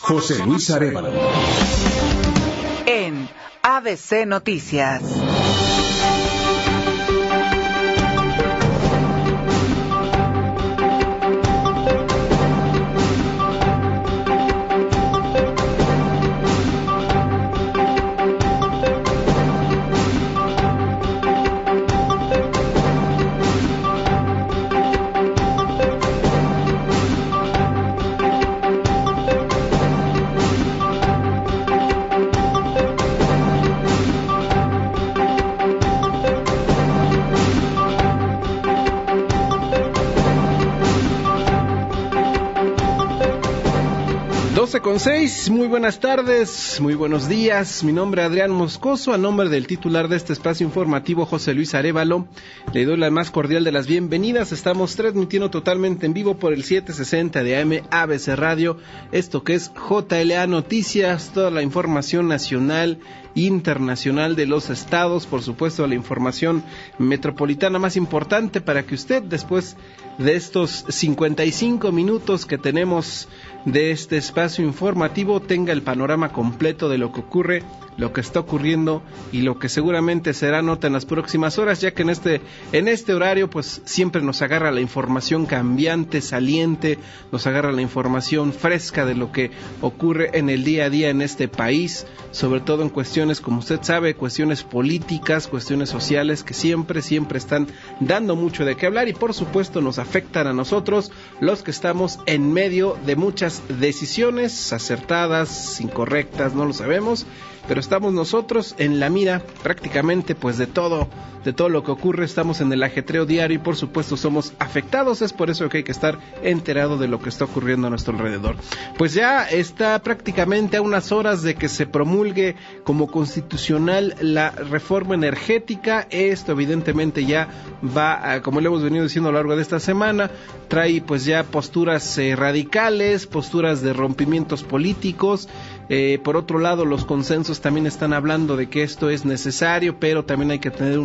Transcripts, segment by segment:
José Luis Arévalo. En ABC Noticias. Con 6, muy buenas tardes, muy buenos días. Mi nombre es Adrián Moscoso, a nombre del titular de este espacio informativo, José Luis Arévalo, le doy la más cordial de las bienvenidas. Estamos transmitiendo totalmente en vivo por el 760 de AM ABC Radio, esto que es JLA Noticias, toda la información nacional, internacional de los estados, por supuesto la información metropolitana más importante para que usted, después de estos 55 minutos que tenemos de este espacio informativo, tenga el panorama completo de lo que ocurre, lo que está ocurriendo y lo que seguramente será nota en las próximas horas, ya que en este horario pues siempre nos agarra la información cambiante, saliente, nos agarra la información fresca de lo que ocurre en el día a día en este país, sobre todo en cuestiones, como usted sabe, cuestiones políticas, cuestiones sociales que siempre están dando mucho de qué hablar y por supuesto nos afectan a nosotros, los que estamos en medio de muchas decisiones acertadas, incorrectas, no lo sabemos, pero estamos nosotros en la mira prácticamente pues de todo lo que ocurre, estamos en el ajetreo diario y por supuesto somos afectados, es por eso que hay que estar enterado de lo que está ocurriendo a nuestro alrededor. Pues ya está prácticamente a unas horas de que se promulgue como constitucional la reforma energética. Esto evidentemente ya va, como le hemos venido diciendo a lo largo de esta semana, trae pues ya posturas radicales, posturas de rompimientos políticos. Por otro lado, los consensos también están hablando de que esto es necesario, pero también hay que tener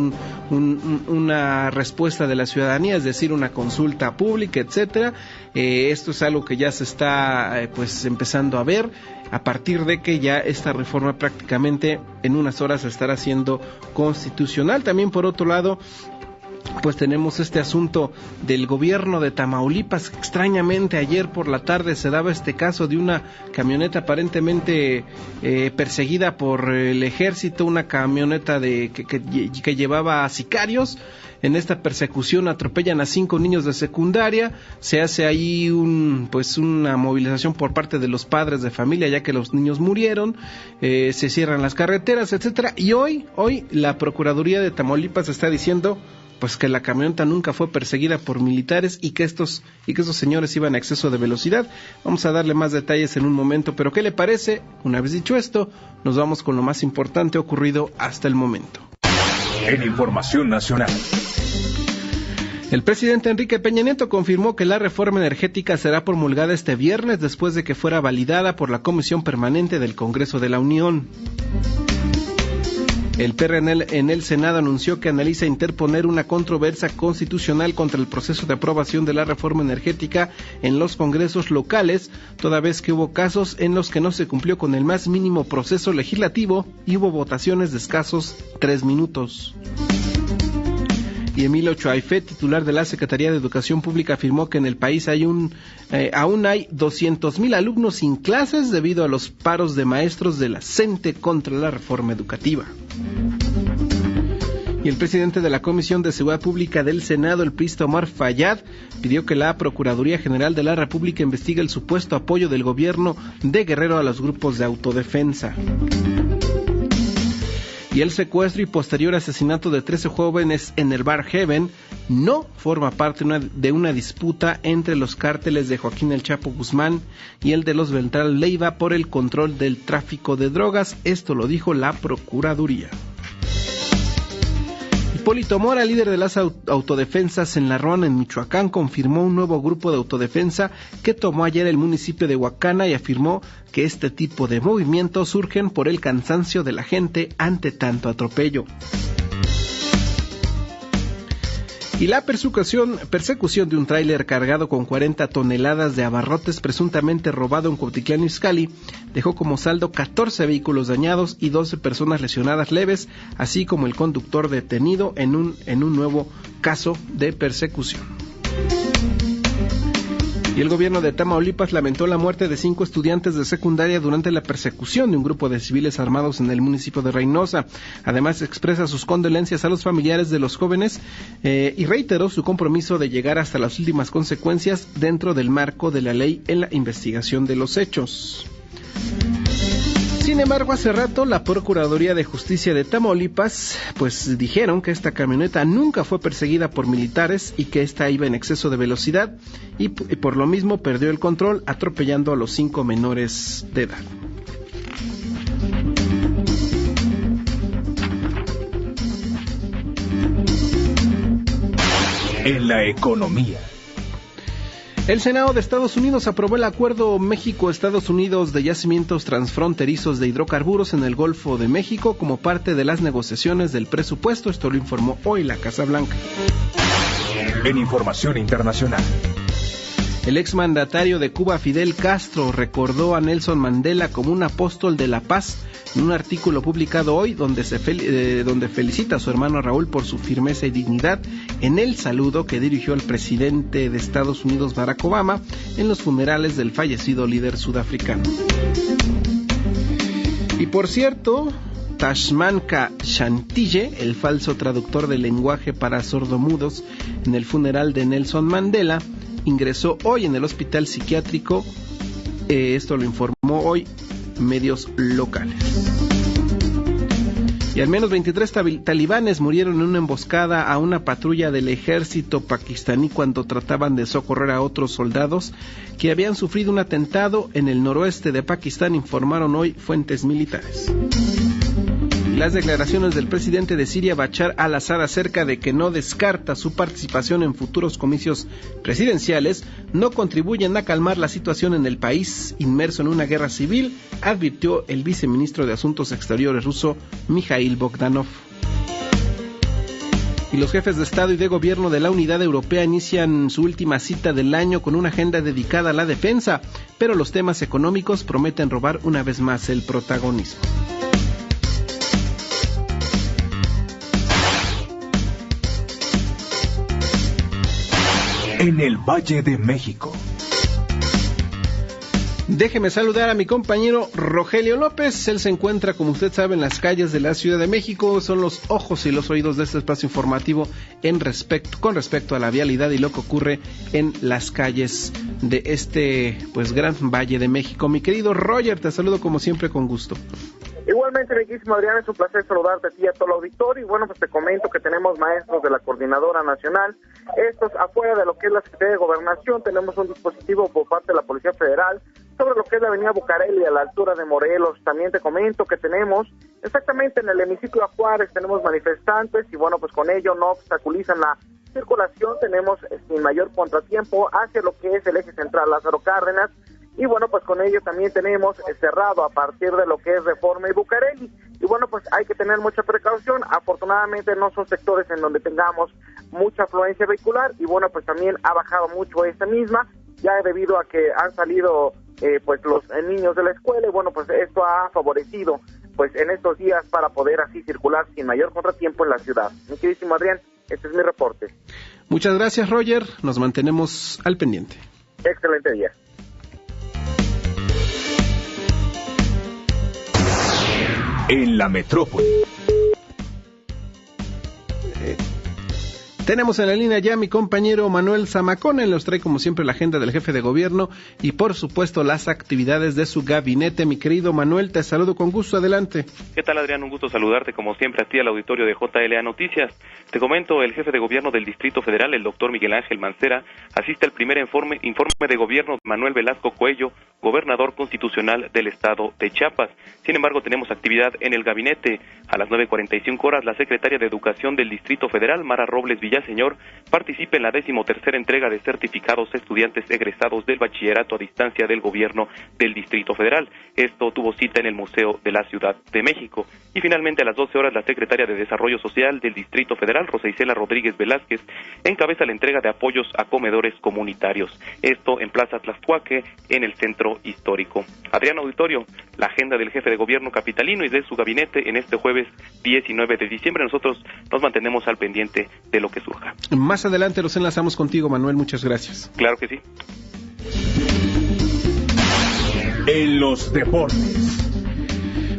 una respuesta de la ciudadanía, es decir, una consulta pública, etcétera. Esto es algo que ya se está pues empezando a ver a partir de que ya esta reforma prácticamente en unas horas estará siendo constitucional. También por otro lado, pues tenemos este asunto del gobierno de Tamaulipas. Extrañamente ayer por la tarde se daba este caso de una camioneta aparentemente perseguida por el ejército, una camioneta que llevaba a sicarios. En esta persecución atropellan a 5 niños de secundaria, se hace ahí una movilización por parte de los padres de familia ya que los niños murieron, se cierran las carreteras, etcétera. Y hoy la Procuraduría de Tamaulipas está diciendo pues que la camioneta nunca fue perseguida por militares y que estos señores iban a exceso de velocidad. Vamos a darle más detalles en un momento, pero ¿qué le parece? Una vez dicho esto, nos vamos con lo más importante ocurrido hasta el momento. En información nacional. El presidente Enrique Peña Nieto confirmó que la reforma energética será promulgada este viernes después de que fuera validada por la Comisión Permanente del Congreso de la Unión. El PRN en el Senado anunció que analiza interponer una controversia constitucional contra el proceso de aprobación de la reforma energética en los congresos locales, toda vez que hubo casos en los que no se cumplió con el más mínimo proceso legislativo y hubo votaciones de escasos 3 minutos. Y Emilio Choaifé, titular de la Secretaría de Educación Pública, afirmó que en el país aún hay 200,000 alumnos sin clases debido a los paros de maestros de la CENTE contra la reforma educativa. Y el presidente de la Comisión de Seguridad Pública del Senado, el priista Omar Fayad, pidió que la Procuraduría General de la República investigue el supuesto apoyo del gobierno de Guerrero a los grupos de autodefensa. Y el secuestro y posterior asesinato de 13 jóvenes en el bar Heaven no forma parte de una disputa entre los cárteles de Joaquín El Chapo Guzmán y el de los Beltrán Leiva por el control del tráfico de drogas. Esto lo dijo la Procuraduría. Hipólito Mora, líder de las autodefensas en La Ruana, en Michoacán, confirmó un nuevo grupo de autodefensa que tomó ayer el municipio de Huacana y afirmó que este tipo de movimientos surgen por el cansancio de la gente ante tanto atropello. Y la persecución de un tráiler cargado con 40 toneladas de abarrotes presuntamente robado en Cuautitlán Izcalli dejó como saldo 14 vehículos dañados y 12 personas lesionadas leves, así como el conductor detenido en un nuevo caso de persecución. Y el gobierno de Tamaulipas lamentó la muerte de 5 estudiantes de secundaria durante la persecución de un grupo de civiles armados en el municipio de Reynosa. Además, expresa sus condolencias a los familiares de los jóvenes y reiteró su compromiso de llegar hasta las últimas consecuencias dentro del marco de la ley en la investigación de los hechos. Sin embargo, hace rato la Procuraduría de Justicia de Tamaulipas pues dijeron que esta camioneta nunca fue perseguida por militares y que esta iba en exceso de velocidad y por lo mismo perdió el control atropellando a los 5 menores de edad. En la economía. El Senado de Estados Unidos aprobó el Acuerdo México-Estados Unidos de yacimientos transfronterizos de hidrocarburos en el Golfo de México como parte de las negociaciones del presupuesto. Esto lo informó hoy la Casa Blanca. En información internacional. El exmandatario de Cuba, Fidel Castro, recordó a Nelson Mandela como un apóstol de la paz en un artículo publicado hoy donde felicita a su hermano Raúl por su firmeza y dignidad en el saludo que dirigió al presidente de Estados Unidos, Barack Obama, en los funerales del fallecido líder sudafricano. Y por cierto, Tashmanka Shantille, el falso traductor del lenguaje para sordomudos en el funeral de Nelson Mandela, ingresó hoy en el hospital psiquiátrico, esto lo informó hoy medios locales. Y al menos 23 talibanes murieron en una emboscada a una patrulla del ejército pakistaní cuando trataban de socorrer a otros soldados que habían sufrido un atentado en el noroeste de Pakistán, informaron hoy fuentes militares. Las declaraciones del presidente de Siria, Bashar al-Assad, acerca de que no descarta su participación en futuros comicios presidenciales, no contribuyen a calmar la situación en el país inmerso en una guerra civil, advirtió el viceministro de Asuntos Exteriores ruso, Mikhail Bogdanov. Y los jefes de Estado y de Gobierno de la Unidad Europea inician su última cita del año con una agenda dedicada a la defensa, pero los temas económicos prometen robar una vez más el protagonismo. En el Valle de México. Déjeme saludar a mi compañero Rogelio López. Él se encuentra, como usted sabe, en las calles de la Ciudad de México. Son los ojos y los oídos de este espacio informativo con respecto a la vialidad y lo que ocurre en las calles de este gran Valle de México. Mi querido Roger, te saludo como siempre con gusto. Igualmente, riquísimo Adrián, es un placer saludarte a ti y a todo el auditorio. Y bueno, pues te comento que tenemos maestros de la Coordinadora Nacional. Estos afuera de lo que es la Secretaría de Gobernación, tenemos un dispositivo por parte de la Policía Federal sobre lo que es la avenida Bucareli a la altura de Morelos. También te comento que tenemos exactamente en el hemiciclo a Juárez, tenemos manifestantes y bueno, pues con ello no obstaculizan la circulación. Tenemos sin mayor contratiempo hacia lo que es el eje central Lázaro Cárdenas. Y bueno, pues con ello también tenemos cerrado a partir de lo que es Reforma y Bucareli. Y bueno, pues hay que tener mucha precaución. Afortunadamente no son sectores en donde tengamos mucha afluencia vehicular. Y bueno, pues también ha bajado mucho esta misma, ya debido a que han salido pues los niños de la escuela. Y bueno, pues esto ha favorecido pues en estos días para poder así circular sin mayor contratiempo en la ciudad. Mi queridísimo Adrián, este es mi reporte. Muchas gracias, Roger. Nos mantenemos al pendiente. Excelente día. En la metrópoli. Tenemos en la línea ya a mi compañero Manuel Zamacón. Él nos trae como siempre la agenda del jefe de gobierno y por supuesto las actividades de su gabinete. Mi querido Manuel, te saludo con gusto, adelante. ¿Qué tal, Adrián? Un gusto saludarte como siempre a ti, al auditorio de JLA Noticias. Te comento, el jefe de gobierno del Distrito Federal, el doctor Miguel Ángel Mancera, asiste al primer informe de gobierno de Manuel Velasco Cuello gobernador constitucional del estado de Chiapas. Sin embargo, tenemos actividad en el gabinete. A las 9:45 horas, la secretaria de Educación del Distrito Federal, Mara Robles Villaseñor, participa en la 13ª entrega de certificados a estudiantes egresados del bachillerato a distancia del gobierno del Distrito Federal. Esto tuvo cita en el Museo de la Ciudad de México. Y finalmente, a las 12 horas, la secretaria de Desarrollo Social del Distrito Federal, Rosa Isela Rodríguez Velázquez, encabeza la entrega de apoyos a comedores comunitarios. Esto en Plaza Tlaxcuaque, en el centro histórico. Adrián Auditorio, la agenda del jefe de gobierno capitalino y de su gabinete en este jueves 19 de diciembre. Nosotros nos mantenemos al pendiente de lo que surja. Más adelante los enlazamos contigo, Manuel. Muchas gracias. Claro que sí. En los deportes.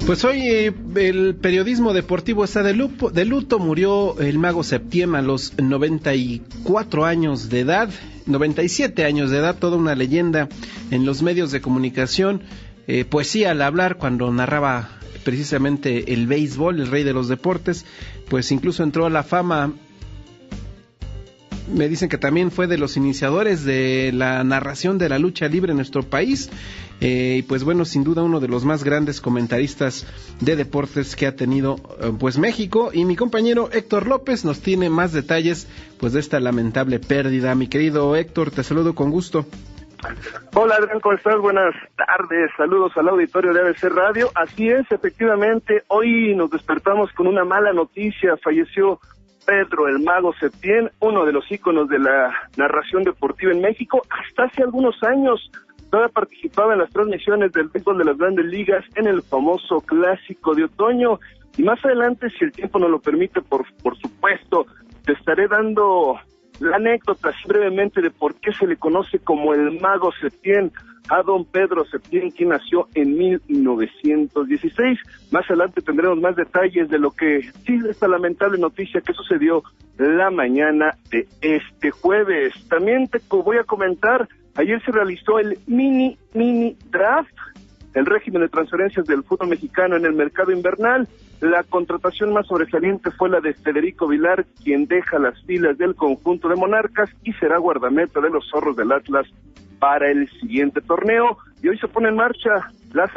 Pues hoy el periodismo deportivo está de luto. Murió el Mago Septién a los 94 años de edad, 97 años de edad, toda una leyenda en los medios de comunicación. Poesía al hablar cuando narraba precisamente el béisbol, el rey de los deportes, pues incluso entró a la fama. Me dicen que también fue de los iniciadores de la narración de la lucha libre en nuestro país. Y pues bueno, sin duda uno de los más grandes comentaristas de deportes que ha tenido pues México. Y mi compañero Héctor López nos tiene más detalles pues de esta lamentable pérdida. Mi querido Héctor, te saludo con gusto. Hola Adrián, ¿cómo estás? Buenas tardes, saludos al auditorio de ABC Radio. Así es, efectivamente, hoy nos despertamos con una mala noticia. Falleció Pedro el Mago Septién, uno de los íconos de la narración deportiva en México. Hasta hace algunos años todavía participaba en las transmisiones del béisbol de las Grandes Ligas en el famoso Clásico de Otoño. Y más adelante, si el tiempo nos lo permite, por supuesto, te estaré dando la anécdota así brevemente de por qué se le conoce como el Mago Septién a don Pedro Septién, quien nació en 1916. Más adelante tendremos más detalles de lo que sí, esta lamentable noticia que sucedió la mañana de este jueves. También te voy a comentar, ayer se realizó el mini draft, el régimen de transferencias del fútbol mexicano en el mercado invernal. La contratación más sobresaliente fue la de Federico Vilar, quien deja las filas del conjunto de Monarcas y será guardameta de los Zorros del Atlas para el siguiente torneo. Y hoy se pone en marcha la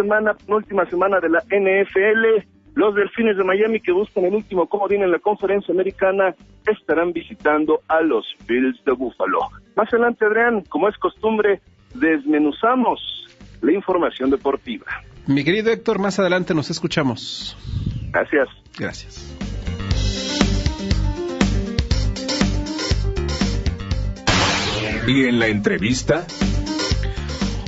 última semana de la NFL. Los Delfines de Miami, que buscan el último comodín en la conferencia americana, estarán visitando a los Bills de Buffalo. Más adelante, Adrián, como es costumbre, desmenuzamos la información deportiva. Mi querido Héctor, más adelante nos escuchamos. Gracias. Gracias. Y en la entrevista,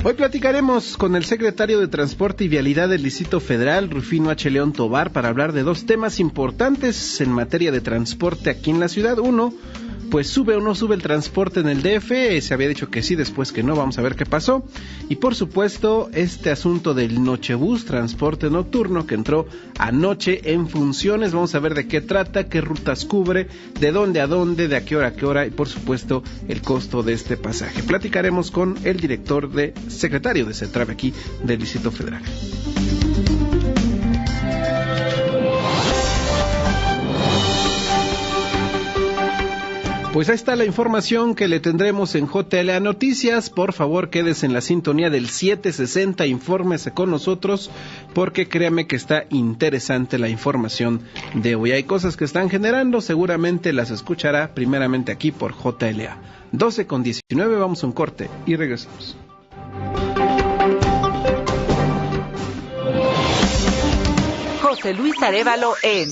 hoy platicaremos con el secretario de Transporte y Vialidad del Distrito Federal, Rufino H. León Tobar, para hablar de dos temas importantes en materia de transporte aquí en la ciudad. Uno, pues sube o no sube el transporte en el DF, se había dicho que sí, después que no, vamos a ver qué pasó. Y por supuesto, este asunto del Nochebús, transporte nocturno, que entró anoche en funciones. Vamos a ver de qué trata, qué rutas cubre, de dónde a dónde, de a qué hora, y por supuesto, el costo de este pasaje. Platicaremos con el secretario de CETRAVE aquí del Distrito Federal. Pues ahí está la información que le tendremos en JLA Noticias. Por favor, quédese en la sintonía del 760, infórmese con nosotros, porque créame que está interesante la información de hoy. Hay cosas que están generando, seguramente las escuchará primeramente aquí por JLA. 12:19, vamos a un corte y regresamos. José Luis Arévalo en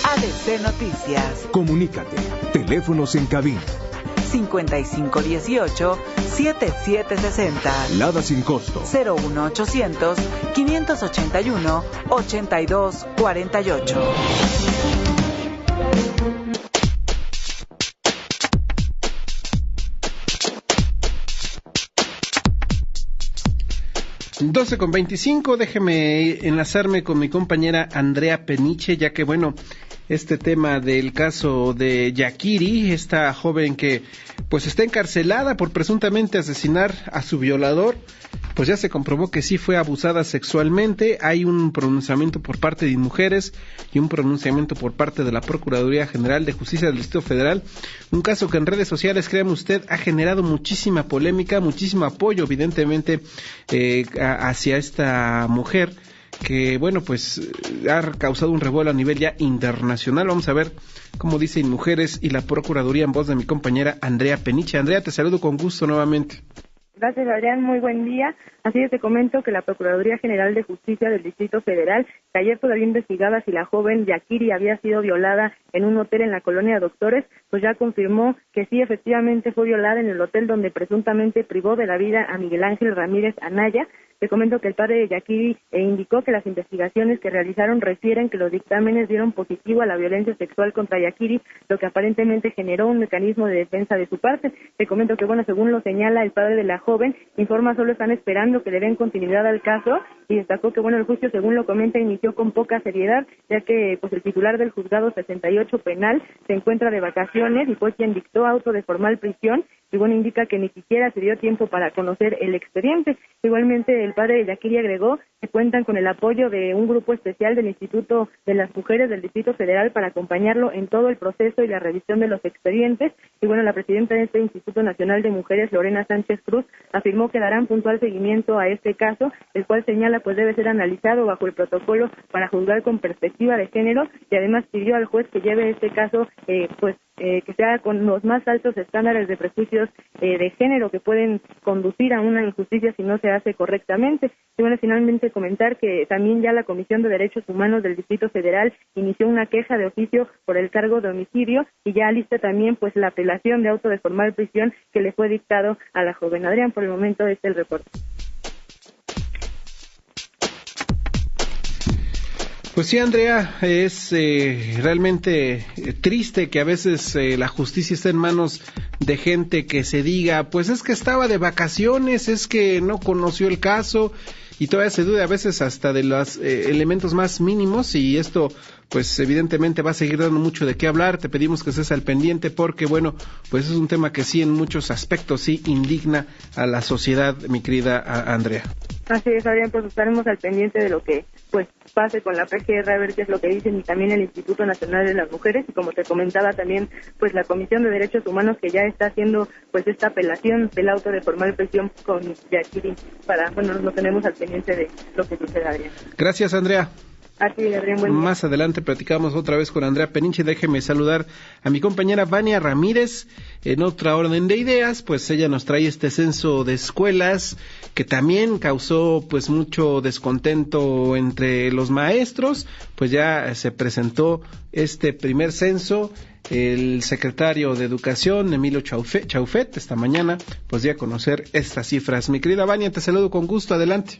ABC Noticias. comunícate. Teléfonos en cabina. 5518-7760. Lada sin costo. 01800-581-8248. Doce con 25, déjeme enlazarme con mi compañera Andrea Peniche, ya que bueno, este tema del caso de Yakiri, esta joven que pues está encarcelada por presuntamente asesinar a su violador. Pues ya se comprobó que sí fue abusada sexualmente. Hay un pronunciamiento por parte de mujeres y un pronunciamiento por parte de la Procuraduría General de Justicia del Distrito Federal. Un caso que en redes sociales, créame usted, ha generado muchísima polémica, muchísimo apoyo, evidentemente, hacia esta mujer, que bueno, pues ha causado un revuelo a nivel ya internacional. Vamos a ver cómo dicen mujeres y la Procuraduría en voz de mi compañera Andrea Peniche. Andrea, te saludo con gusto nuevamente. Gracias, Adrián. Muy buen día. Así es, te comento que la Procuraduría General de Justicia del Distrito Federal, que ayer todavía investigaba si la joven Yakiri había sido violada en un hotel en la colonia Doctores, pues ya confirmó que sí, efectivamente fue violada en el hotel donde presuntamente privó de la vida a Miguel Ángel Ramírez Anaya. Te comento que el padre de Yakiri indicó que las investigaciones que realizaron refieren que los dictámenes dieron positivo a la violencia sexual contra Yakiri, lo que aparentemente generó un mecanismo de defensa de su parte. Te comento que, bueno, según lo señala el padre de la joven, informa solo están esperando que le den continuidad al caso, y destacó que, bueno, el juicio, según lo comenta, inició con poca seriedad, ya que pues el titular del juzgado 68 penal se encuentra de vacaciones y fue quien dictó auto de formal prisión, y bueno, indica que ni siquiera se dio tiempo para conocer el expediente. Igualmente, el padre de Yakiri agregó que cuentan con el apoyo de un grupo especial del Instituto de las Mujeres del Distrito Federal para acompañarlo en todo el proceso y la revisión de los expedientes. Y bueno, la presidenta de este Instituto Nacional de Mujeres, Lorena Sánchez Cruz, afirmó que darán puntual seguimiento a este caso, el cual señala pues debe ser analizado bajo el protocolo para juzgar con perspectiva de género, y además pidió al juez que lleve este caso que sea con los más altos estándares de prejuicios de género que pueden conducir a una injusticia si no se hace correctamente. Y bueno, finalmente comentar que también ya la Comisión de Derechos Humanos del Distrito Federal inició una queja de oficio por el cargo de homicidio, y ya lista también pues la apelación de auto de formal prisión que le fue dictado a la joven. Adrián, por el momento este es el reporte. Pues sí, Andrea, es realmente triste que a veces la justicia esté en manos de gente que se diga, pues es que estaba de vacaciones, es que no conoció el caso, y todavía se duda a veces hasta de los elementos más mínimos, y esto pues evidentemente va a seguir dando mucho de qué hablar. Te pedimos que estés al pendiente porque, bueno, pues es un tema que sí en muchos aspectos sí indigna a la sociedad, mi querida Andrea. Así es, Adrián, pues estaremos al pendiente de lo que pues pase con la PGR, a ver qué es lo que dicen, y también el Instituto Nacional de las Mujeres, y como te comentaba también pues la Comisión de Derechos Humanos, que ya está haciendo pues esta apelación del auto de formal prisión con Yakiri, para, bueno, nos tenemos al pendiente de lo que suceda, Adrián. Gracias, Andrea. Así, Adrián, buen día. Más adelante platicamos otra vez con Andrea Peniche. Déjeme saludar a mi compañera Vania Ramírez. En otra orden de ideas, pues ella nos trae este censo de escuelas que también causó pues mucho descontento entre los maestros. Pues ya se presentó este primer censo. El secretario de Educación, Emilio Chaufet, esta mañana pues dio a conocer estas cifras. Mi querida Vania, te saludo con gusto. Adelante.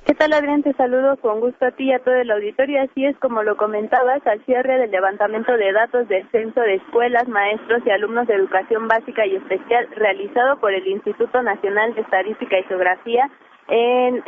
¿Qué tal, Adrián? Te saludo con gusto a ti y a todo el auditorio. Así es, como lo comentabas, al cierre del levantamiento de datos del censo de escuelas, maestros y alumnos de educación básica y especial realizado por el Instituto Nacional de Estadística y Geografía, en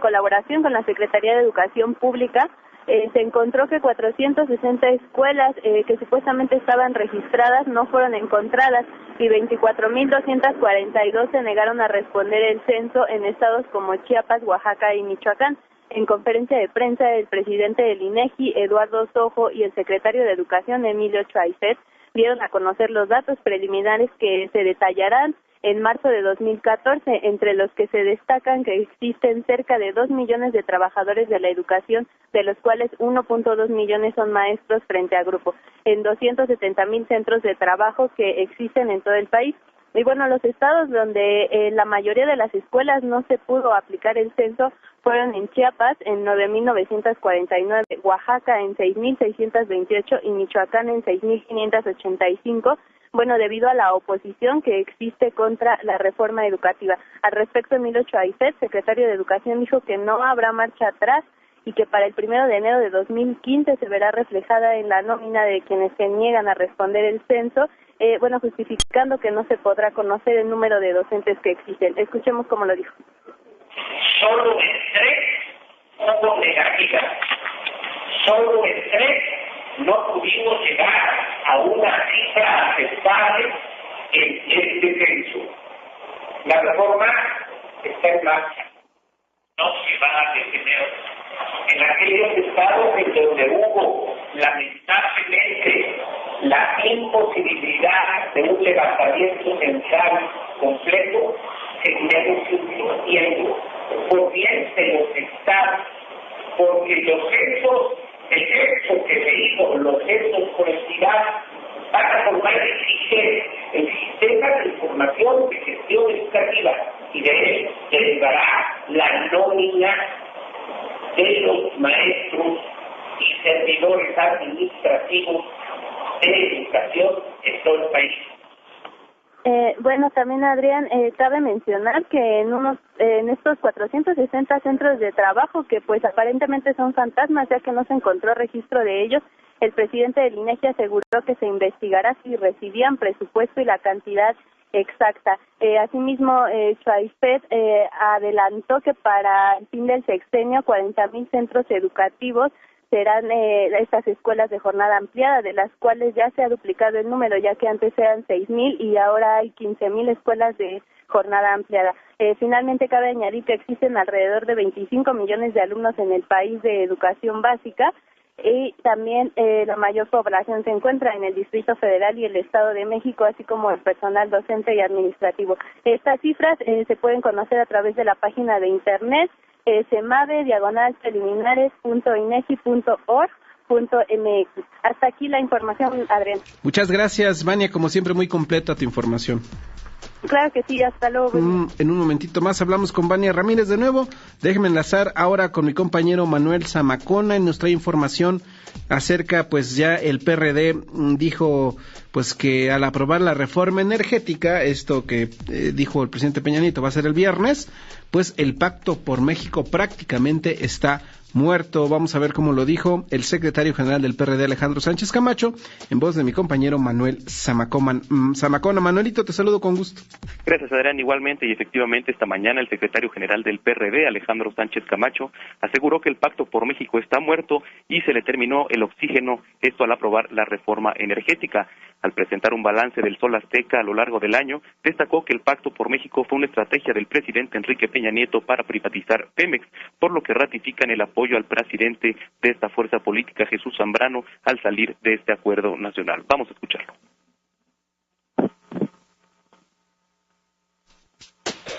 colaboración con la Secretaría de Educación Pública, se encontró que 460 escuelas que supuestamente estaban registradas no fueron encontradas, y 24.242 se negaron a responder el censo en estados como Chiapas, Oaxaca y Michoacán. En conferencia de prensa, el presidente del INEGI, Eduardo Sojo, y el secretario de Educación, Emilio Chaufet, dieron a conocer los datos preliminares que se detallarán en marzo de 2014, entre los que se destacan que existen cerca de 2 millones de trabajadores de la educación, de los cuales 1.2 millones son maestros frente a grupo, en 270,000 centros de trabajo que existen en todo el país. Y bueno, los estados donde la mayoría de las escuelas no se pudo aplicar el censo fueron en Chiapas en 9,949, Oaxaca en 6,628 y Michoacán en 6,585. Bueno, debido a la oposición que existe contra la reforma educativa. Al respecto, Emilio Chaufet, secretario de Educación, dijo que no habrá marcha atrás y que para el 1 de enero de 2015 se verá reflejada en la nómina de quienes se niegan a responder el censo, justificando que no se podrá conocer el número de docentes que existen. Escuchemos cómo lo dijo. Solo en 3 hubo negativas, solo en 3 no pudimos llegar a una cifra aceptable en este censo. La reforma está en marcha, no se va a detener. En aquellos estados en donde hubo lamentablemente la imposibilidad de un levantamiento central completo, seguiremos insistiendo por bien de los estados, porque los censos, el censo que se hizo, los censos por entidad, van a formar el sistema de información de gestión educativa, y de él derivará la nómina de los maestros y servidores administrativos de educación en todo el país. Bueno, también Adrián, cabe mencionar que en estos 460 centros de trabajo, que pues aparentemente son fantasmas ya que no se encontró registro de ellos, el presidente del INEGI aseguró que se investigará si recibían presupuesto y la cantidad exacta. Asimismo, Chuaipet adelantó que para el fin del sexenio 40,000 centros educativos serán estas escuelas de jornada ampliada, de las cuales ya se ha duplicado el número, ya que antes eran 6,000 y ahora hay 15,000 escuelas de jornada ampliada. Finalmente, cabe añadir que existen alrededor de 25 millones de alumnos en el país de educación básica, y también la mayor población se encuentra en el Distrito Federal y el Estado de México, así como el personal docente y administrativo. Estas cifras se pueden conocer a través de la página de internet semave-preliminares.inegi.org.mx. Hasta aquí la información, Adrián. Muchas gracias, Vania, como siempre muy completa tu información. Claro que sí, hasta luego. En un momentito más hablamos con Vania Ramírez de nuevo. Déjeme enlazar ahora con mi compañero Manuel Zamacona, y nos trae información acerca, pues ya el PRD dijo pues que al aprobar la reforma energética, esto que dijo el presidente Peña Nieto va a ser el viernes, pues el Pacto por México prácticamente está muerto. Vamos a ver cómo lo dijo el secretario general del PRD, Alejandro Sánchez Camacho, en voz de mi compañero Manuel Zamacona. Manuelito, te saludo con gusto. Gracias, Adrián. Igualmente, y efectivamente, esta mañana el secretario general del PRD, Alejandro Sánchez Camacho, aseguró que el Pacto por México está muerto y se le terminó el oxígeno, esto al aprobar la reforma energética. Al presentar un balance del Sol Azteca a lo largo del año, destacó que el Pacto por México fue una estrategia del presidente Enrique Peña Nieto para privatizar Pemex, por lo que ratifican el apoyo al presidente de esta fuerza política, Jesús Zambrano, al salir de este acuerdo nacional. Vamos a escucharlo.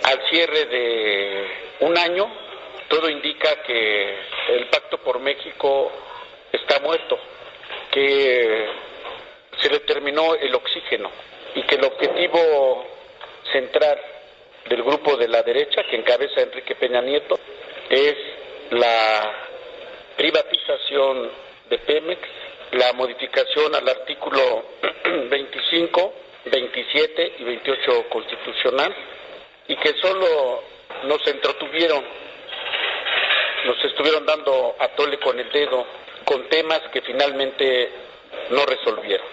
Al cierre de un año, todo indica que el Pacto por México está muerto, que se le terminó el oxígeno y que el objetivo central del grupo de la derecha que encabeza Enrique Peña Nieto es la privatización de Pemex, la modificación al artículo 25, 27 y 28 constitucional, y que solo nos estuvieron dando a tole con el dedo con temas que finalmente no resolvieron.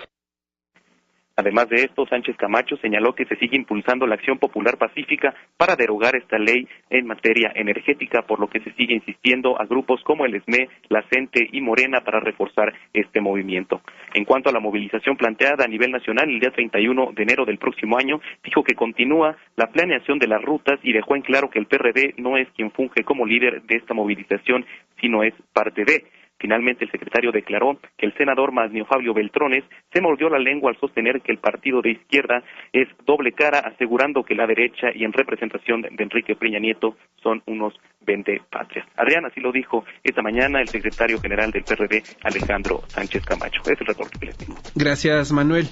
Además de esto, Sánchez Camacho señaló que se sigue impulsando la acción popular pacífica para derogar esta ley en materia energética, por lo que se sigue insistiendo a grupos como el SME, la CENTE y Morena para reforzar este movimiento. En cuanto a la movilización planteada a nivel nacional el día 31 de enero del próximo año, dijo que continúa la planeación de las rutas y dejó en claro que el PRD no es quien funge como líder de esta movilización, sino es parte de. Finalmente, el secretario declaró que el senador Magnio Fabio Beltrones se mordió la lengua al sostener que el partido de izquierda es doble cara, asegurando que la derecha y en representación de Enrique Peña Nieto son unos vendepatrias. Adrián, así lo dijo esta mañana el secretario general del PRD, Alejandro Sánchez Camacho. Es el reporte que les tengo. Gracias, Manuel.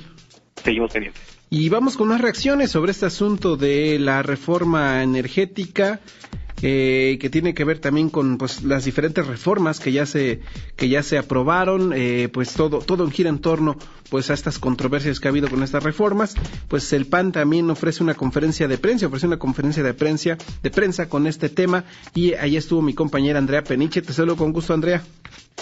Seguimos pendientes. Y vamos con más reacciones sobre este asunto de la reforma energética. Que tiene que ver también con pues las diferentes reformas que ya se aprobaron, pues todo gira en torno pues a estas controversias que ha habido con estas reformas. Pues el PAN también ofreció una conferencia de prensa con este tema, y ahí estuvo mi compañera Andrea Peniche. Te saludo con gusto, Andrea.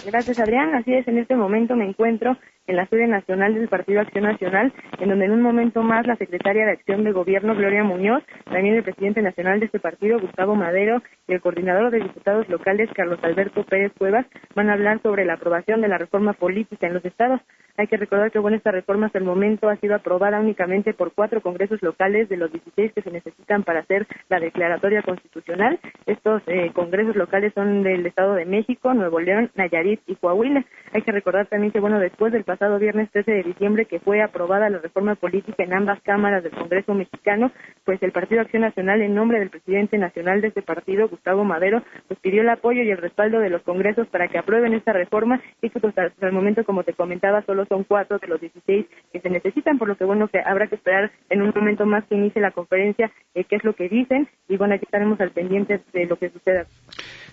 Gracias, Adrián. Así es, en este momento me encuentro en la sede nacional del Partido Acción Nacional, en donde en un momento más la secretaria de Acción de Gobierno, Gloria Muñoz, también el presidente nacional de este partido, Gustavo Madero, y el coordinador de diputados locales, Carlos Alberto Pérez Cuevas, van a hablar sobre la aprobación de la reforma política en los estados. Hay que recordar que esta reforma hasta el momento ha sido aprobada únicamente por 4 congresos locales de los 16 que se necesitan para hacer la declaratoria constitucional. Estos congresos locales son del Estado de México, Nuevo León, Nayarit y Coahuila. Hay que recordar también que, después del pasado viernes 13 de diciembre, que fue aprobada la reforma política en ambas cámaras del Congreso mexicano, pues el Partido Acción Nacional, en nombre del presidente nacional de este partido, Gustavo Madero, pues pidió el apoyo y el respaldo de los congresos para que aprueben esta reforma, y que hasta el momento, como te comentaba, solo son 4 de los 16 que se necesitan, por lo que que habrá que esperar en un momento más que inicie la conferencia qué es lo que dicen, y aquí estaremos al pendiente de lo que suceda.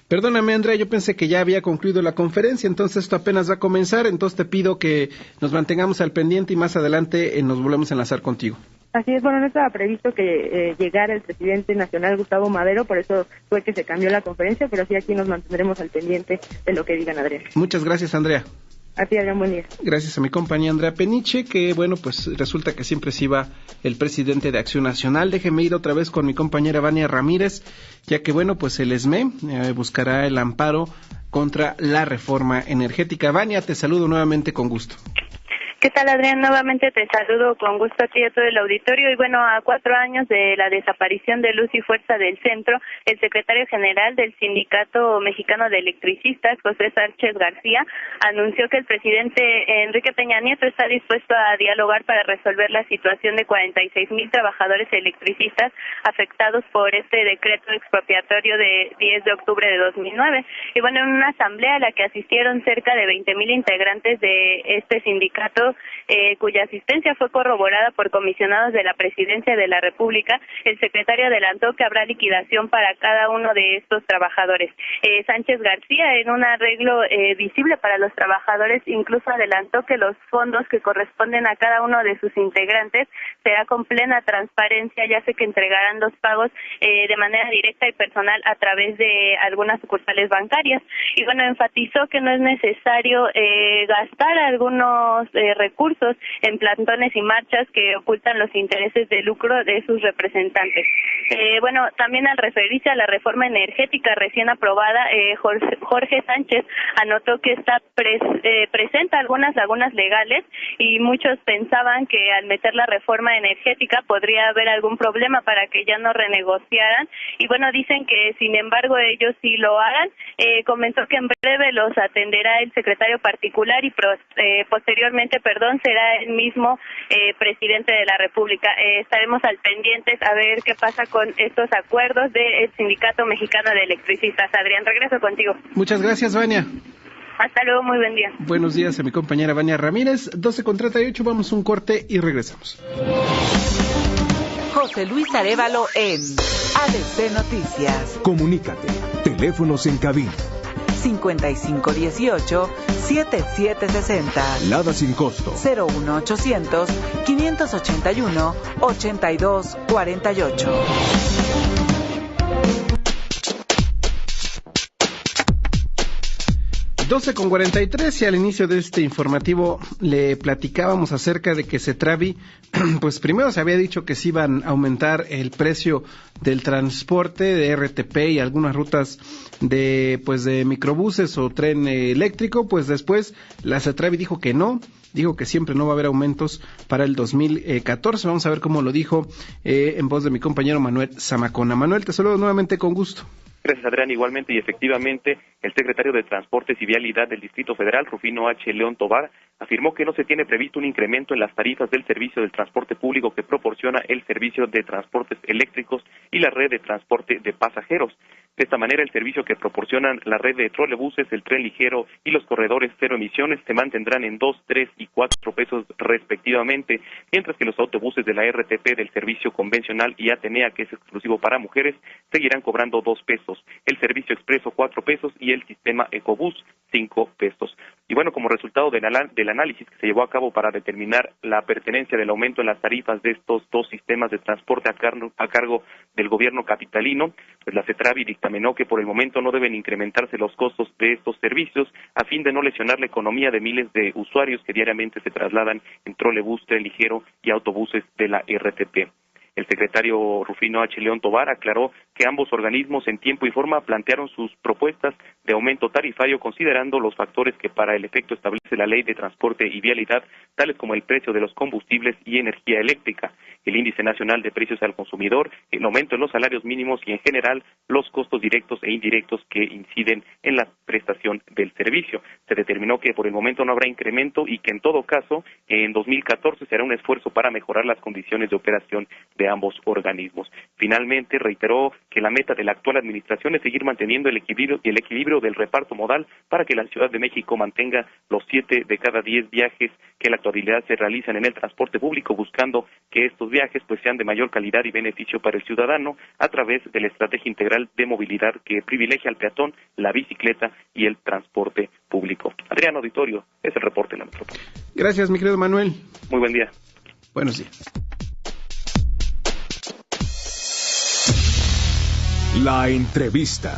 Perdóname, Andrea, yo pensé que ya había concluido la conferencia, entonces esto apenas va a comenzar, entonces te pido que nos mantengamos al pendiente y más adelante nos volvemos a enlazar contigo. Así es, no estaba previsto que llegara el presidente nacional Gustavo Madero, por eso fue que se cambió la conferencia, pero sí aquí nos mantendremos al pendiente de lo que digan, Adrián. Muchas gracias, Andrea. A ti, Adrián, buen día. Gracias a mi compañía Andrea Peniche, que pues resulta que siempre sí va el presidente de Acción Nacional. Déjeme ir otra vez con mi compañera Vania Ramírez, ya que pues el ESME buscará el amparo contra la reforma energética. Vania, te saludo nuevamente con gusto. ¿Qué tal, Adrián? Nuevamente te saludo con gusto a ti y a todo el auditorio. Y a 4 años de la desaparición de Luz y Fuerza del Centro, el secretario general del Sindicato Mexicano de Electricistas, José Sánchez García, anunció que el presidente Enrique Peña Nieto está dispuesto a dialogar para resolver la situación de 46,000 trabajadores electricistas afectados por este decreto expropiatorio de 10 de octubre de 2009. Y en una asamblea a la que asistieron cerca de 20,000 integrantes de este sindicato, cuya asistencia fue corroborada por comisionados de la Presidencia de la República, el secretario adelantó que habrá liquidación para cada uno de estos trabajadores. Sánchez García, en un arreglo visible para los trabajadores, incluso adelantó que los fondos que corresponden a cada uno de sus integrantes será con plena transparencia, ya sé que entregarán los pagos de manera directa y personal a través de algunas sucursales bancarias. Y enfatizó que no es necesario gastar algunos recursos en plantones y marchas que ocultan los intereses de lucro de sus representantes. También al referirse a la reforma energética recién aprobada, Jorge Sánchez anotó que esta presenta algunas lagunas legales, y muchos pensaban que al meter la reforma energética podría haber algún problema para que ya no renegociaran, y dicen que sin embargo ellos sí lo hagan. Comentó que en breve los atenderá el secretario particular y posteriormente será el mismo presidente de la República. Estaremos al pendientes a ver qué pasa con estos acuerdos del Sindicato Mexicano de Electricistas. Adrián, regreso contigo. Muchas gracias, Vania. Hasta luego, muy buen día. Buenos días a mi compañera Vania Ramírez. 12:38, vamos a un corte y regresamos. José Luis Arévalo en ABC Noticias. Comunícate. Teléfonos en cabina. 5518-7760. Lada sin costo. 01800-581-8248. 12:43, y al inicio de este informativo le platicábamos acerca de que CETRAVI, pues primero se había dicho que se iban a aumentar el precio del transporte de RTP y algunas rutas de microbuses o tren eléctrico, pues después la CETRAVI dijo que no. Dijo que siempre no va a haber aumentos para el 2014. Vamos a ver cómo lo dijo en voz de mi compañero Manuel Zamacona. Manuel, te saludo nuevamente con gusto. Gracias, Adrián. Igualmente, y efectivamente, el secretario de Transportes y Vialidad del Distrito Federal, Rufino H. León Tobar, afirmó que no se tiene previsto un incremento en las tarifas del servicio del transporte público que proporciona el servicio de transportes eléctricos y la red de transporte de pasajeros. De esta manera, el servicio que proporcionan la red de trolebuses, el tren ligero y los corredores cero emisiones se mantendrán en 2, 3 y 4 pesos respectivamente, mientras que los autobuses de la RTP del servicio convencional y Atenea, que es exclusivo para mujeres, seguirán cobrando 2 pesos. pesos, el servicio expreso 4 pesos y el sistema Ecobús 5 pesos. Y bueno, como resultado del análisis que se llevó a cabo para determinar la pertenencia del aumento en las tarifas de estos dos sistemas de transporte a cargo del gobierno capitalino, pues la CETRAVI dictaminó que por el momento no deben incrementarse los costos de estos servicios a fin de no lesionar la economía de miles de usuarios que diariamente se trasladan en trolebús, tren ligero y autobuses de la RTP. El secretario Rufino H. León Tovar aclaró que ambos organismos en tiempo y forma plantearon sus propuestas de aumento tarifario considerando los factores que para el efecto establece la Ley de Transporte y Vialidad, tales como el precio de los combustibles y energía eléctrica, el índice nacional de precios al consumidor, el aumento en los salarios mínimos y en general los costos directos e indirectos que inciden en la prestación del servicio. Se determinó que por el momento no habrá incremento y que en todo caso en 2014 se hará un esfuerzo para mejorar las condiciones de operación de ambos organismos. Finalmente reiteró que la meta de la actual administración es seguir manteniendo el equilibrio del reparto modal para que la Ciudad de México mantenga los 7 de cada 10 viajes que en la actualidad se realizan en el transporte público, buscando que estos viajes pues sean de mayor calidad y beneficio para el ciudadano a través de la estrategia integral de movilidad que privilegia al peatón, la bicicleta y el transporte público. Adrián, auditorio, es el reporte de la metrópoli. Gracias, mi querido Manuel. Muy buen día. Buenos días. La entrevista.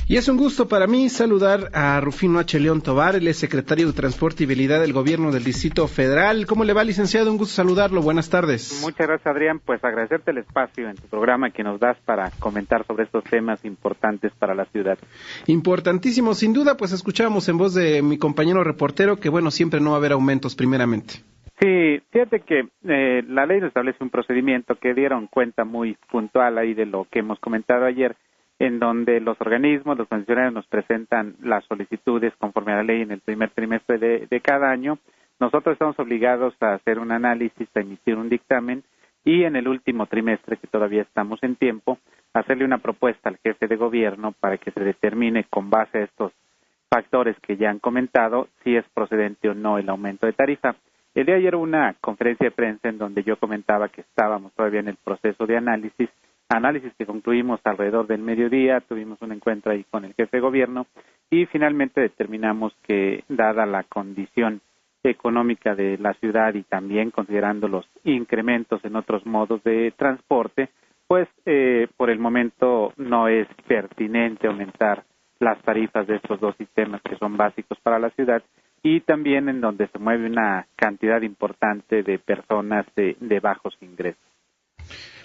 Y es un gusto para mí saludar a Rufino H. León Tovar, él es secretario de Transporte y Vialidad del Gobierno del Distrito Federal. ¿Cómo le va, licenciado? Un gusto saludarlo. Buenas tardes. Muchas gracias, Adrián. Pues agradecerte el espacio en tu programa que nos das para comentar sobre estos temas importantes para la ciudad. Importantísimo, sin duda, pues escuchábamos en voz de mi compañero reportero que, bueno, siempre no va a haber aumentos primeramente. Sí, fíjate que la ley establece un procedimiento que dieron cuenta muy puntual ahí de lo que hemos comentado ayer, en donde los organismos, los concesionarios nos presentan las solicitudes conforme a la ley en el primer trimestre de cada año. Nosotros estamos obligados a hacer un análisis, a emitir un dictamen y en el último trimestre, que todavía estamos en tiempo, hacerle una propuesta al jefe de gobierno para que se determine con base a estos factores que ya han comentado si es procedente o no el aumento de tarifa. El día de ayer hubo una conferencia de prensa en donde yo comentaba que estábamos todavía en el proceso de análisis que concluimos alrededor del mediodía, tuvimos un encuentro ahí con el jefe de gobierno y finalmente determinamos que, dada la condición económica de la ciudad y también considerando los incrementos en otros modos de transporte, pues por el momento no es pertinente aumentar las tarifas de estos dos sistemas que son básicos para la ciudad y también en donde se mueve una cantidad importante de personas de bajos ingresos.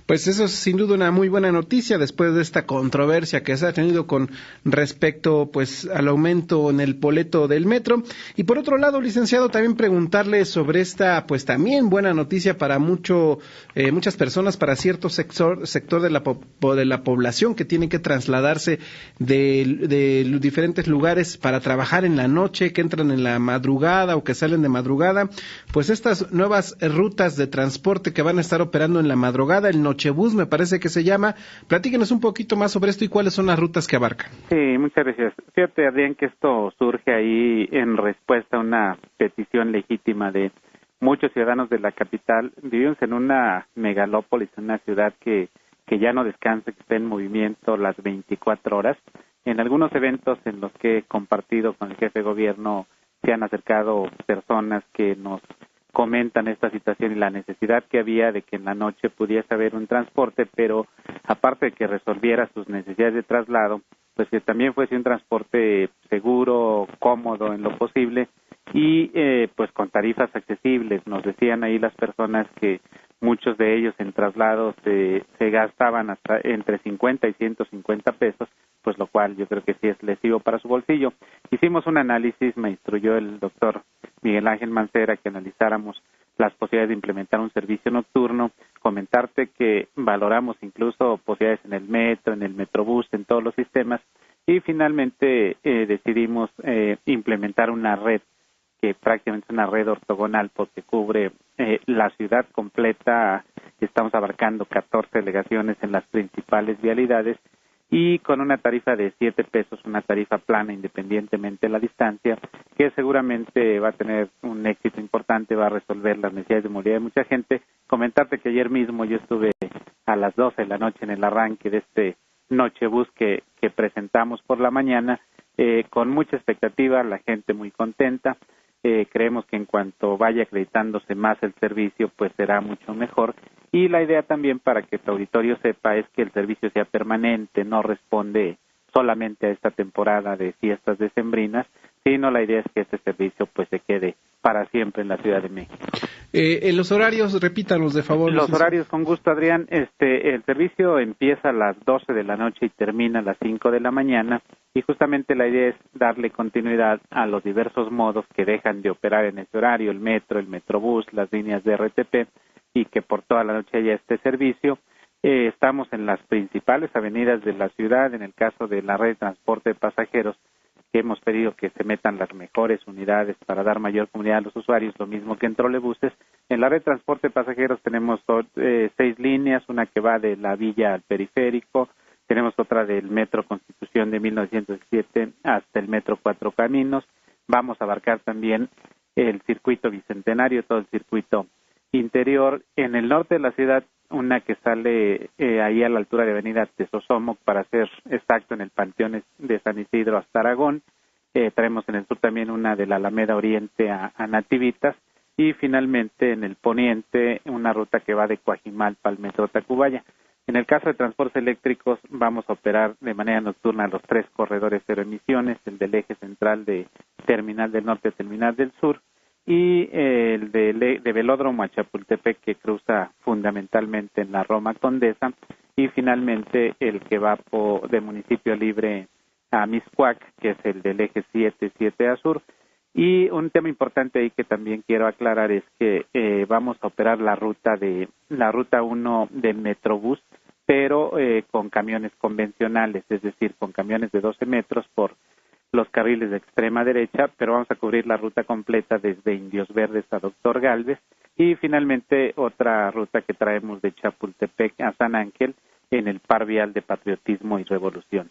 Pues eso es sin duda una muy buena noticia después de esta controversia que se ha tenido con respecto pues al aumento en el boleto del metro. Y por otro lado, licenciado, también preguntarle sobre esta pues también buena noticia para muchas personas, para cierto sector de la población que tiene que trasladarse de diferentes lugares para trabajar en la noche, que entran en la madrugada o que salen de madrugada. Pues estas nuevas rutas de transporte que van a estar operando en la madrugada, el Nochebús, me parece que se llama. Platíquenos un poquito más sobre esto y cuáles son las rutas que abarcan. Sí, muchas gracias. Fíjate, Adrián, que esto surge ahí en respuesta a una petición legítima de muchos ciudadanos de la capital. Vivimos en una megalópolis, en una ciudad que ya no descansa, que está en movimiento las 24 horas. En algunos eventos en los que he compartido con el jefe de gobierno se han acercado personas que nos comentan esta situación y la necesidad que había de que en la noche pudiese haber un transporte, pero aparte de que resolviera sus necesidades de traslado, pues que también fuese un transporte seguro, cómodo en lo posible y pues con tarifas accesibles. Nos decían ahí las personas que muchos de ellos en traslados se gastaban hasta entre 50 y 150 pesos, pues lo cual yo creo que sí es lesivo para su bolsillo. Hicimos un análisis, me instruyó el doctor Miguel Ángel Mancera que analizáramos las posibilidades de implementar un servicio nocturno, comentarte que valoramos incluso posibilidades en el metro, en el Metrobús, en todos los sistemas y finalmente decidimos implementar una red que prácticamente es una red ortogonal porque cubre la ciudad completa. Estamos abarcando 14 delegaciones en las principales vialidades y con una tarifa de 7 pesos, una tarifa plana independientemente de la distancia, que seguramente va a tener un éxito importante, va a resolver las necesidades de movilidad de mucha gente. Comentarte que ayer mismo yo estuve a las 12 de la noche en el arranque de este Nochebús que presentamos por la mañana, con mucha expectativa, la gente muy contenta. Creemos que en cuanto vaya acreditándose más el servicio, pues será mucho mejor. Y la idea también, para que tu auditorio sepa, es que el servicio sea permanente, no responde solamente a esta temporada de fiestas decembrinas, sino la idea es que este servicio pues se quede para siempre en la Ciudad de México. En los horarios, repítanos de favor. Los horarios, con gusto, Adrián. El servicio empieza a las 12 de la noche y termina a las 5 de la mañana, y justamente la idea es darle continuidad a los diversos modos que dejan de operar en ese horario, el metro, el metrobús, las líneas de RTP, y que por toda la noche haya este servicio. Estamos en las principales avenidas de la ciudad. En el caso de la red de transporte de pasajeros, que hemos pedido que se metan las mejores unidades para dar mayor comunidad a los usuarios, lo mismo que en trolebuses. En la red de transporte de pasajeros tenemos 6 líneas, una que va de la Villa al Periférico, tenemos otra del Metro Constitución de 1907 hasta el Metro Cuatro Caminos. Vamos a abarcar también el circuito Bicentenario, todo el circuito interior. En el norte de la ciudad, una que sale ahí a la altura de Avenida Tesosomoc, para ser exacto, en el Panteón de San Isidro hasta Aragón. Traemos en el sur también una de la Alameda Oriente a Nativitas, y finalmente en el poniente una ruta que va de Coajimalpa al Metro Tacubaya. En el caso de transportes eléctricos, vamos a operar de manera nocturna los 3 corredores cero emisiones, el del eje central de Terminal del Norte a Terminal del Sur, y el de Velódromo a Chapultepec, que cruza fundamentalmente en la Roma Condesa, y finalmente el que va de Municipio Libre a Mixcoac, que es el del eje 7 a Sur. Y un tema importante ahí que también quiero aclarar es que vamos a operar la ruta 1 de Metrobús, pero con camiones convencionales, es decir, con camiones de 12 metros por los carriles de extrema derecha, pero vamos a cubrir la ruta completa desde Indios Verdes a Doctor Gálvez, y finalmente otra ruta que traemos de Chapultepec a San Ángel en el par vial de Patriotismo y Revolución.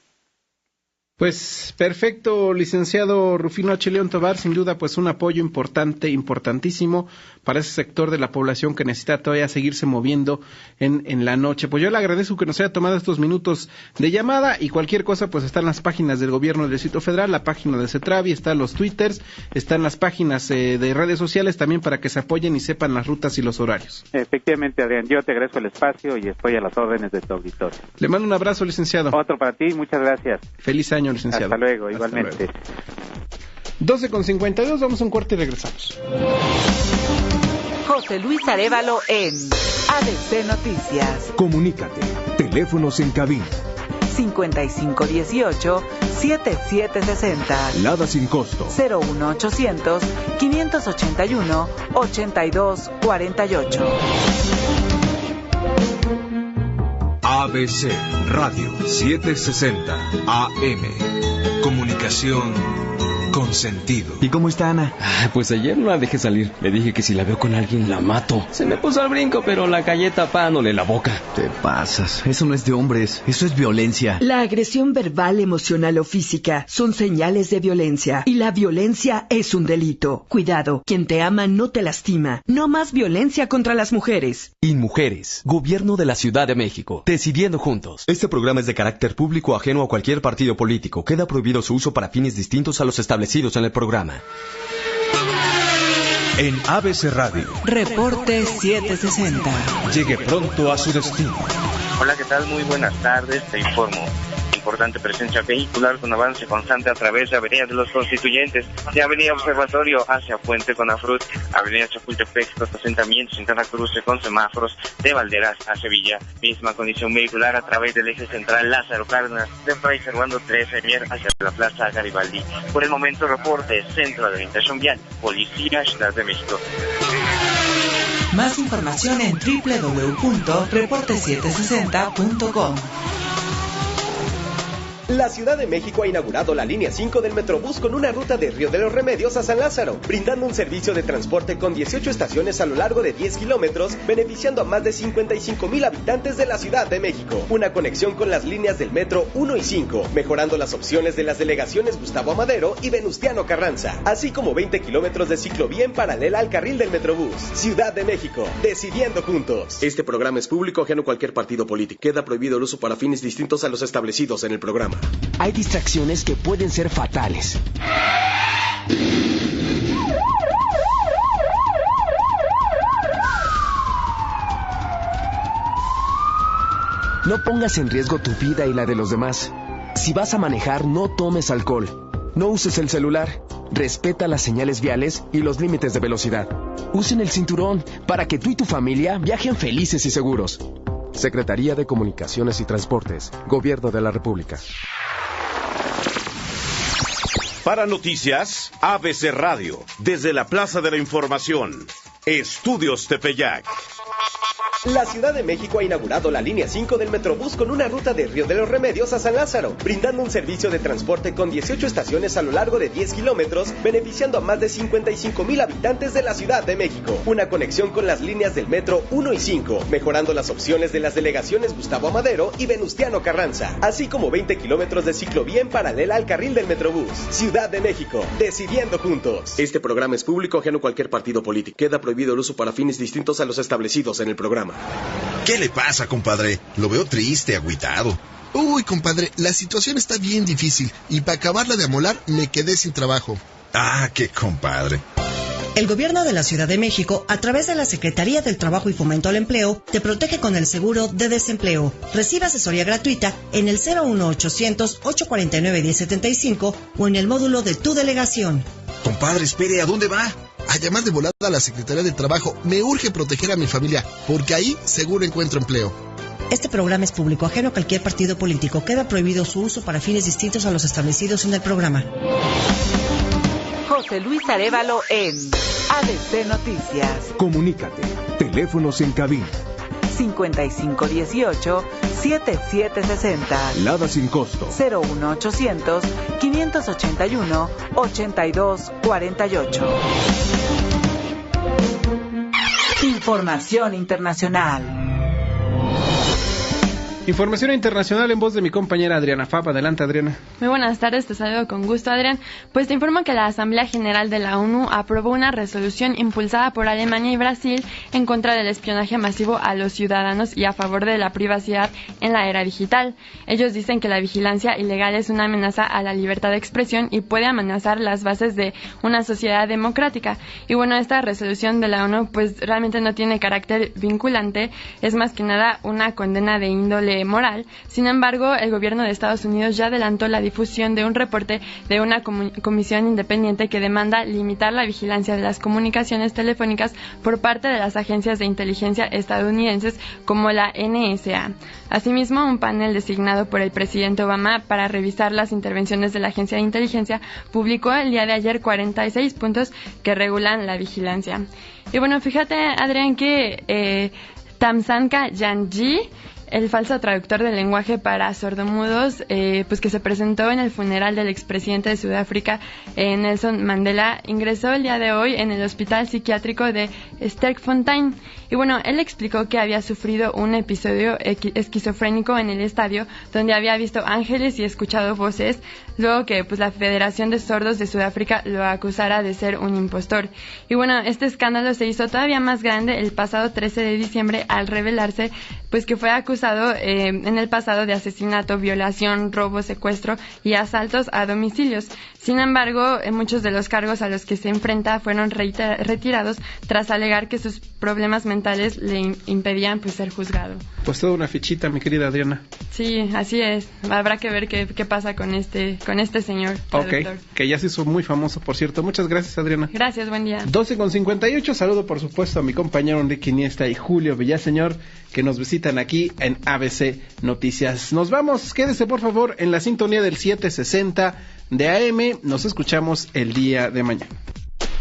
Pues perfecto, licenciado Rufino H. León Tobar, sin duda pues un apoyo importantísimo para ese sector de la población que necesita todavía seguirse moviendo en la noche. Pues yo le agradezco que nos haya tomado estos minutos de llamada, y cualquier cosa pues están las páginas del Gobierno del Distrito Federal, la página de CETRAVI, están los twitters, están las páginas de redes sociales también, para que se apoyen y sepan las rutas y los horarios. Efectivamente, Adrián, yo te agradezco el espacio y estoy a las órdenes de tu auditorio. Le mando un abrazo, licenciado. Otro para ti, muchas gracias. Feliz año, licenciado. Hasta luego, igualmente. 12:52, vamos a un corte y regresamos. José Luis Arévalo en ABC Noticias. Comunícate. Teléfonos en cabina. 5518-7760. Lada sin costo. 01800-581-8248. ABC Radio 760 AM. Comunicación con sentido. ¿Y cómo está Ana? Pues ayer no la dejé salir. Le dije que si la veo con alguien la mato. Se me puso al brinco, pero la callé tapándole la boca. Te pasas. Eso no es de hombres. Eso es violencia. La agresión verbal, emocional o física son señales de violencia. Y la violencia es un delito. Cuidado. Quien te ama no te lastima. No más violencia contra las mujeres. InMujeres. Gobierno de la Ciudad de México. Decidiendo juntos. Este programa es de carácter público, ajeno a cualquier partido político. Queda prohibido su uso para fines distintos a los establecidos en el programa. En ABC Radio. Reporte 760. Llegue pronto a su destino. Hola, ¿qué tal? Muy buenas tardes, te informo. Importante presencia vehicular con avance constante a través de Avenida de los Constituyentes, de Avenida Observatorio hacia Puente Conafrut, Avenida Chapultepec, los asentamientos en cada cruce con semáforos, de Valderas a Sevilla. Misma condición vehicular a través del eje central Lázaro Cárdenas, de Fray Servando 13 Mier hacia la Plaza Garibaldi. Por el momento, reporte Centro de Orientación Vial, Policía Ciudad de México. Más información en www.reporte760.com. La Ciudad de México ha inaugurado la línea 5 del Metrobús con una ruta de Río de los Remedios a San Lázaro, brindando un servicio de transporte con 18 estaciones a lo largo de 10 kilómetros, beneficiando a más de 55,000 habitantes de la Ciudad de México. Una conexión con las líneas del Metro 1 y 5, mejorando las opciones de las delegaciones Gustavo Amadero y Venustiano Carranza, así como 20 kilómetros de ciclovía en paralela al carril del Metrobús. Ciudad de México, decidiendo juntos. Este programa es público ajeno a cualquier partido político. Queda prohibido el uso para fines distintos a los establecidos en el programa. Hay distracciones que pueden ser fatales. No pongas en riesgo tu vida y la de los demás. Si vas a manejar, no tomes alcohol. No uses el celular. Respeta las señales viales y los límites de velocidad. Usen el cinturón para que tú y tu familia viajen felices y seguros. Secretaría de Comunicaciones y Transportes, Gobierno de la República. Para noticias, ABC Radio, desde la Plaza de la Información, Estudios Tepeyac. La Ciudad de México ha inaugurado la línea 5 del Metrobús con una ruta de Río de los Remedios a San Lázaro, brindando un servicio de transporte con 18 estaciones a lo largo de 10 kilómetros, beneficiando a más de 55,000 habitantes de la Ciudad de México. Una conexión con las líneas del Metro 1 y 5, mejorando las opciones de las delegaciones Gustavo Amadero y Venustiano Carranza, así como 20 kilómetros de ciclovía en paralela al carril del Metrobús. Ciudad de México, decidiendo juntos. Este programa es público ajeno a cualquier partido político. Queda prohibido el uso para fines distintos a los establecidos en el programa. ¿Qué le pasa, compadre? Lo veo triste, agüitado. Uy, compadre, la situación está bien difícil y para acabarla de amolar me quedé sin trabajo. Ah, qué compadre. El Gobierno de la Ciudad de México, a través de la Secretaría del Trabajo y Fomento al Empleo, te protege con el seguro de desempleo. Recibe asesoría gratuita en el 01800-849-1075 o en el módulo de tu delegación. Compadre, espere, ¿a dónde va? A llamar de volada a la Secretaría del Trabajo. Me urge proteger a mi familia, porque ahí seguro encuentro empleo. Este programa es público ajeno a cualquier partido político. Queda prohibido su uso para fines distintos a los establecidos en el programa. José Luis Arévalo en ABC Noticias. Comunícate. Teléfonos en cabina. 5518-7760. Lada sin costo. 01800-581-8248. Información internacional. Información internacional en voz de mi compañera Adriana Fab. Adelante, Adriana. Muy buenas tardes, te saludo con gusto, Adrián. Pues te informo que la Asamblea General de la ONU aprobó una resolución impulsada por Alemania y Brasil en contra del espionaje masivo a los ciudadanos y a favor de la privacidad en la era digital. Ellos dicen que la vigilancia ilegal es una amenaza a la libertad de expresión y puede amenazar las bases de una sociedad democrática. Y bueno, esta resolución de la ONU pues realmente no tiene carácter vinculante, es más que nada una condena de índole moral. Sin embargo, el gobierno de Estados Unidos ya adelantó la difusión de un reporte de una comisión independiente que demanda limitar la vigilancia de las comunicaciones telefónicas por parte de las agencias de inteligencia estadounidenses como la NSA. Asimismo, un panel designado por el presidente Obama para revisar las intervenciones de la agencia de inteligencia publicó el día de ayer 46 puntos que regulan la vigilancia. Y bueno, fíjate, Adrián, que Tamsanka Janji, el falso traductor del lenguaje para sordomudos, pues que se presentó en el funeral del expresidente de Sudáfrica, Nelson Mandela, ingresó el día de hoy en el hospital psiquiátrico de Sterkfontein. Y bueno, él explicó que había sufrido un episodio esquizofrénico en el estadio, donde había visto ángeles y escuchado voces, luego que pues la Federación de Sordos de Sudáfrica lo acusara de ser un impostor. Y bueno, este escándalo se hizo todavía más grande el pasado 13 de diciembre al revelarse pues que fue acusado en el pasado de asesinato, violación, robo, secuestro y asaltos a domicilios. Sin embargo, muchos de los cargos a los que se enfrenta fueron retirados tras alegar que sus problemas mentales le impedían pues ser juzgado. Pues toda una fichita, mi querida Adriana. Sí, así es. Habrá que ver qué pasa con este señor traductor. Ok, que ya se hizo muy famoso, por cierto. Muchas gracias, Adriana. Gracias, buen día. 12:58. Saludo, por supuesto, a mi compañero Enrique Iniesta y Julio Villaseñor, que nos visitan aquí en ABC Noticias. Nos vamos, quédese por favor en la sintonía del 760 de AM. Nos escuchamos el día de mañana.